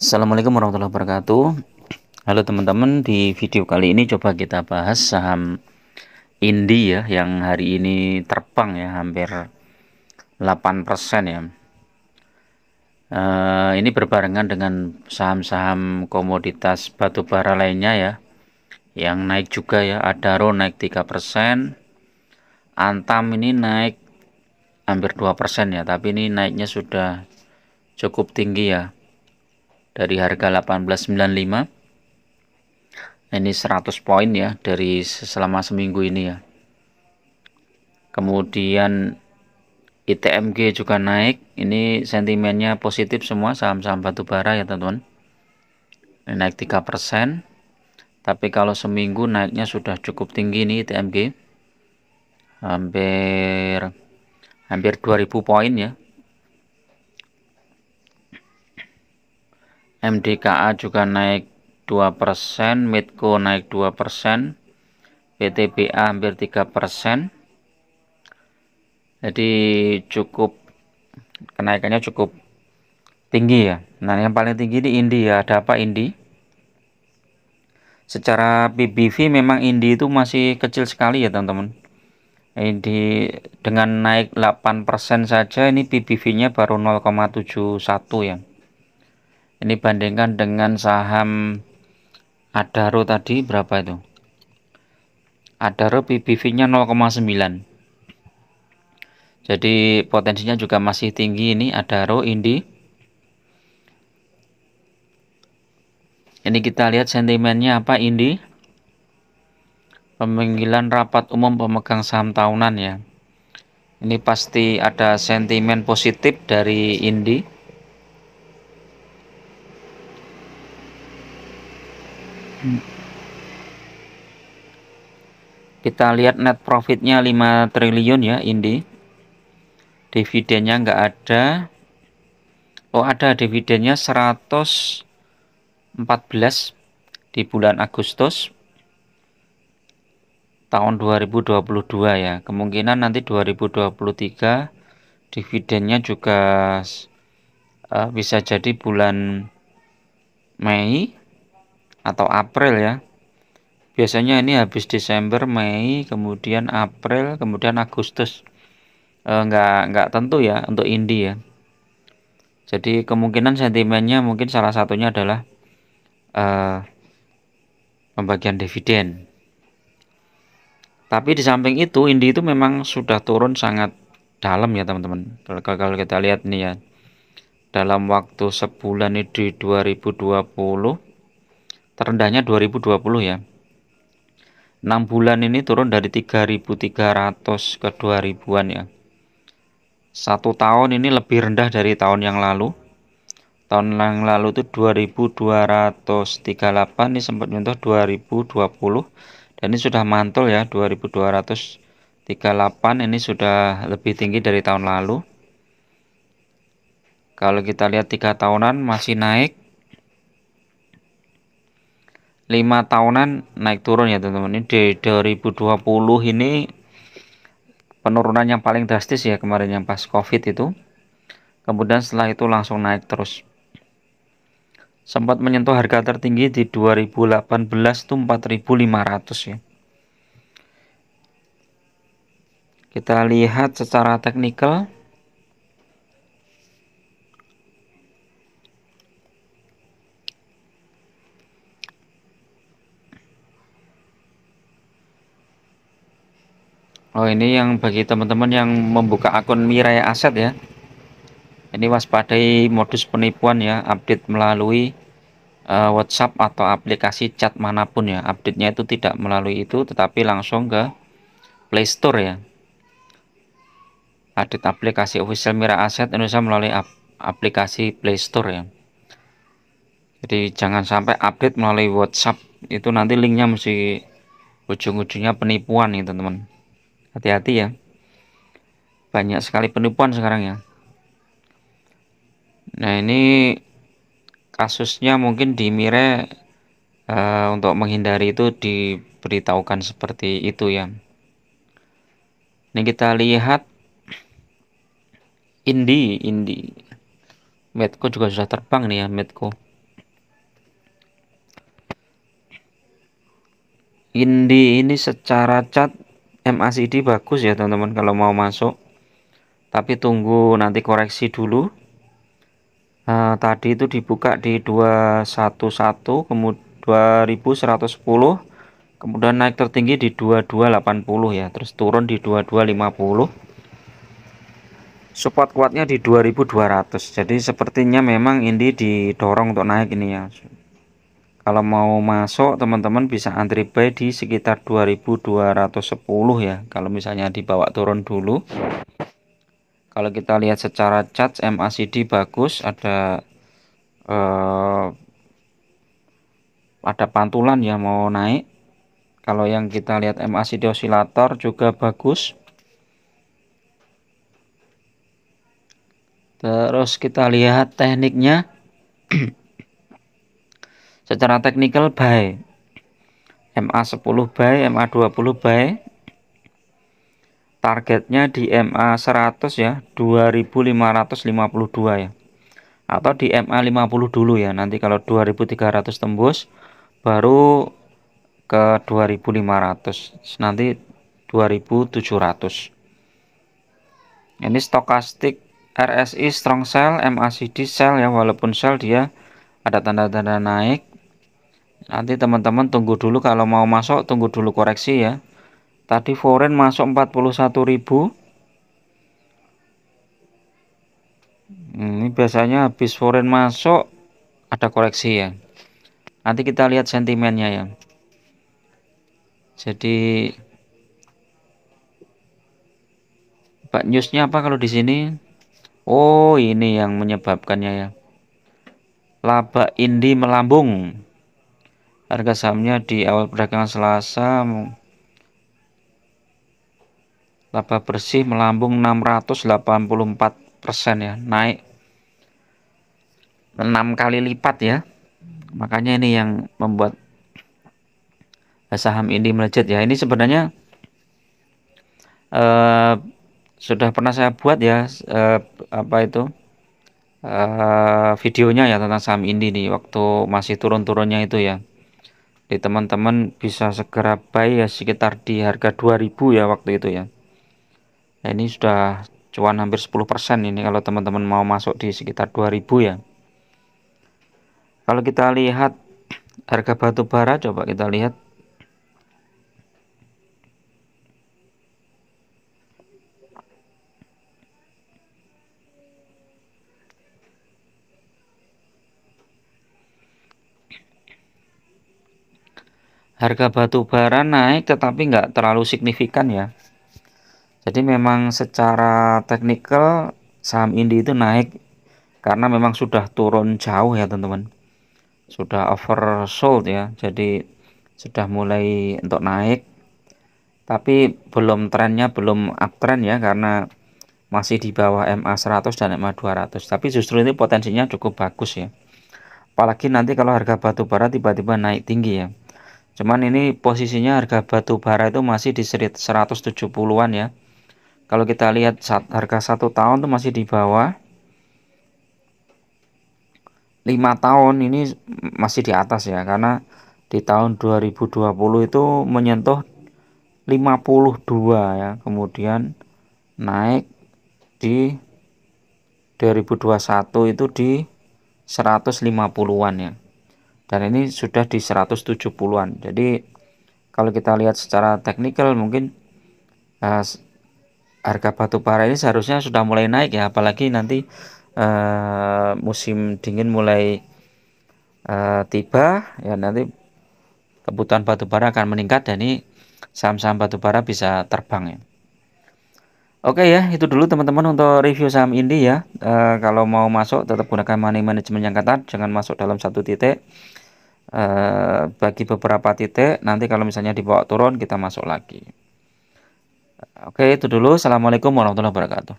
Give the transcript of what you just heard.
Assalamualaikum warahmatullahi wabarakatuh. Halo teman-teman, di video kali ini coba kita bahas saham Indi ya, yang hari ini terbang ya, hampir 8% ya. Ini berbarengan dengan saham-saham komoditas batubara lainnya ya, yang naik juga ya. Adaro naik 3%, Antam ini naik hampir 2% ya, tapi ini naiknya sudah cukup tinggi ya, dari harga 1895. Ini 100 poin ya dari selama seminggu ini ya. Kemudian ITMG juga naik. Ini sentimennya positif semua saham-saham batubara ya teman-teman. Ini naik 3%. Tapi kalau seminggu naiknya sudah cukup tinggi nih ITMG. Hampir 2000 poin ya. MDKA juga naik 2%, Medco naik 2%, PTBA hampir 3%. Jadi kenaikannya cukup tinggi ya. Nah, yang paling tinggi di Indi ya. Ada apa Indi? Secara PBV memang Indi itu masih kecil sekali ya teman-teman. Indi dengan naik 8% saja ini PBV-nya baru 0,71 ya. Ini bandingkan dengan saham Adaro tadi berapa itu? Adaro PBV-nya 0,9. Jadi potensinya juga masih tinggi ini Adaro, Indi. Ini kita lihat sentimennya apa Indi. Pemanggilan rapat umum pemegang saham tahunan ya. Ini pasti ada sentimen positif dari Indi. Kita lihat net profitnya 5 triliun ya Indi. Dividennya nggak ada. Oh, ada dividennya 114 di bulan Agustus tahun 2022 ya. Kemungkinan nanti 2023 dividennya juga bisa jadi bulan Mei atau April ya. Biasanya ini habis Desember, Mei, kemudian April, kemudian Agustus. Nggak tentu ya untuk Indi ya. Jadi kemungkinan sentimennya mungkin salah satunya adalah pembagian dividen. Tapi di samping itu Indi itu memang sudah turun sangat dalam ya teman-teman. Kalau kita lihat nih ya, dalam waktu sebulan ini di 2020, terendahnya 2020 ya. 6 bulan ini turun dari 3.300 ke 2.000-an ya. 1 tahun ini lebih rendah dari tahun yang lalu. Tahun yang lalu itu 2.238, ini sempat menyentuh 2020 dan ini sudah mantul ya 2.238, ini sudah lebih tinggi dari tahun lalu. Kalau kita lihat 3 tahunan masih naik, 5 tahunan naik turun ya teman-teman. Ini di 2020 ini penurunan yang paling drastis ya kemarin yang pas COVID itu. Kemudian setelah itu langsung naik terus. Sempat menyentuh harga tertinggi di 2018 itu 4.500 ya. Kita lihat secara teknikal. Oh, ini yang bagi teman-teman yang membuka akun Mirai Aset ya. Ini waspadai modus penipuan ya, update melalui WhatsApp atau aplikasi chat manapun ya. Update-nya itu tidak melalui itu tetapi langsung ke Play Store ya. Update aplikasi official Mirai Aset Indonesia melalui aplikasi Play Store ya. Jadi jangan sampai update melalui WhatsApp, itu nanti linknya mesti ujung-ujungnya penipuan nih teman-teman. Hati-hati ya. Banyak sekali penipuan sekarang ya. Nah, ini kasusnya mungkin di Mire untuk menghindari itu diberitahukan seperti itu ya. Ini kita lihat Indi Medco juga sudah terbang nih ya Medco. Indi ini secara cat MACD bagus ya teman-teman kalau mau masuk, tapi tunggu nanti koreksi dulu. Tadi itu dibuka di 211, kemudian 2110, kemudian naik tertinggi di 2280 ya, terus turun di 2250. Support kuatnya di 2200. Jadi sepertinya memang ini didorong untuk naik ini ya. Kalau mau masuk teman-teman bisa antri buy di sekitar 2210 ya. Kalau misalnya dibawa turun dulu. Kalau kita lihat secara chart MACD bagus, ada pantulan ya mau naik. Kalau yang kita lihat MACD osilator juga bagus. Terus kita lihat tekniknya. Secara teknikal buy. MA10 buy, MA20 buy. Targetnya di MA100 ya, 2552 ya. Atau di MA50 dulu ya. Nanti kalau 2300 tembus baru ke 2500. Nanti 2700. Ini stokastik RSI strong sell, MACD sell ya, walaupun sell dia ada tanda-tanda naik. Nanti teman-teman tunggu dulu kalau mau masuk, tunggu dulu koreksi ya. Tadi foreign masuk 41.000. Ini biasanya habis foreign masuk ada koreksi ya. Nanti kita lihat sentimennya ya. Jadi bad newsnya apa kalau di sini? Oh, ini yang menyebabkannya ya. Laba Indi melambung. Harga sahamnya di awal perdagangan Selasa laba bersih melambung 684% ya, naik 6 kali lipat ya. Makanya ini yang membuat saham ini melejit ya. Ini sebenarnya sudah pernah saya buat ya videonya ya tentang saham ini nih waktu masih turun-turunnya itu ya. Di teman-teman bisa segera buy ya sekitar di harga 2000 ya waktu itu ya. Nah, ini sudah cuan hampir 10% ini kalau teman-teman mau masuk di sekitar 2000 ya. Kalau kita lihat harga batu bara, coba kita lihat. Harga batu bara naik tetapi nggak terlalu signifikan ya. Jadi memang secara teknikal saham Indi itu naik karena memang sudah turun jauh ya teman-teman. Sudah oversold ya. Jadi sudah mulai untuk naik. Tapi belum trennya belum uptrend ya karena masih di bawah MA100 dan MA200. Tapi justru ini potensinya cukup bagus ya. Apalagi nanti kalau harga batu bara tiba-tiba naik tinggi ya. Cuman ini posisinya harga batu bara itu masih di 170-an ya. Kalau kita lihat harga 1 tahun itu masih di bawah, 5 tahun ini masih di atas ya, karena di tahun 2020 itu menyentuh 52 ya, kemudian naik di 2021 itu di 150-an ya, dan ini sudah di 170-an. Jadi kalau kita lihat secara teknikal mungkin harga batu bara ini seharusnya sudah mulai naik ya, apalagi nanti musim dingin mulai tiba ya, nanti kebutuhan batu bara akan meningkat dan ini saham-saham batu bara bisa terbang ya. Oke ya, itu dulu teman-teman untuk review saham Indi ya. Kalau mau masuk tetap gunakan money management yang ketat, jangan masuk dalam satu titik. Bagi beberapa titik, nanti kalau misalnya dibawa turun kita masuk lagi. Oke, itu dulu. Assalamualaikum warahmatullahi wabarakatuh.